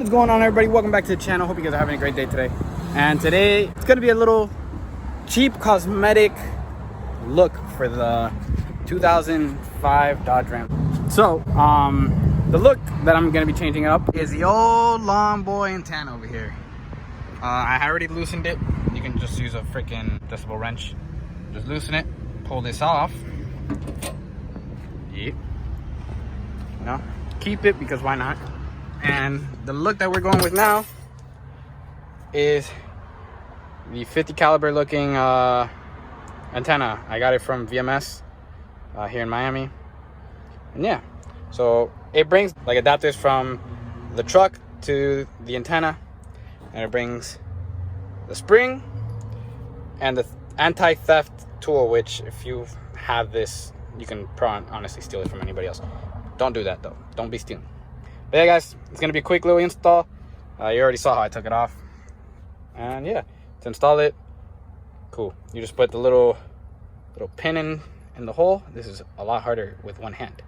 What is going on, everybody? Welcome back to the channel. Hope you guys are having a great day today. And today it's gonna be a little cheap cosmetic look for the 2005 Dodge Ram. So the look that I'm gonna be changing up is the old long boy antenna over here. I already loosened it. You can just use a freaking adjustable wrench. Just loosen it, pull this off. Yep. You know, keep it because why not? And the look that we're going with now is the 50 caliber looking antenna. I got it from VMS here in Miami. And yeah, so it brings like adapters from the truck to the antenna, and it brings the spring and the anti-theft tool, which if you have this, you can probably honestly steal it from anybody else. Don't do that though. Don't be stealing. But yeah, guys, it's gonna be a quick little install. You already saw how I took it off. And yeah, to install it, cool. You just put the little pin in the hole. This is a lot harder with one hand.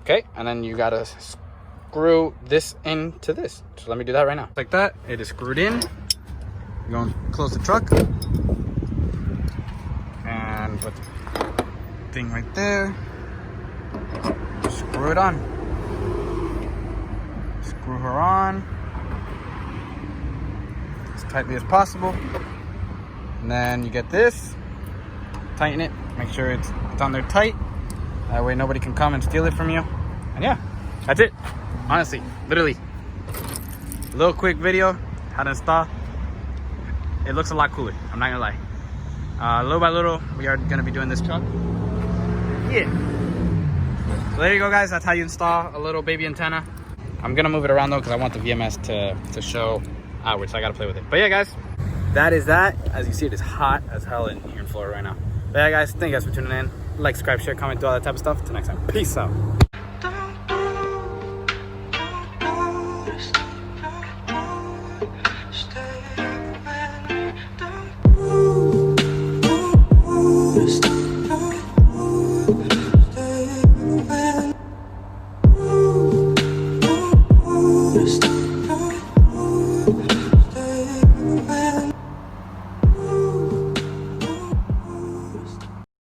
Okay, and then you gotta screw this into this. So let me do that right now. Like that, it is screwed in. You're going to close the truck. And put the thing right there. Screw it on. Screw her on as tightly as possible. And then you get this. Tighten it. Make sure it's on there tight. That way nobody can come and steal it from you. And yeah, that's it. Honestly, literally. A little quick video how to install. It looks a lot cooler. I'm not gonna lie. Little by little, we are gonna be doing this truck. Yeah. So there you go, guys. That's how you install a little baby antenna. I'm gonna move it around though because I want the VMS to show outward, so I gotta play with it. But yeah, guys, that is that. As you see, it is hot as hell in here in Florida right now. But yeah, guys, thank you guys for tuning in. Like, subscribe, share, comment, do all that type of stuff. Till next time, peace out.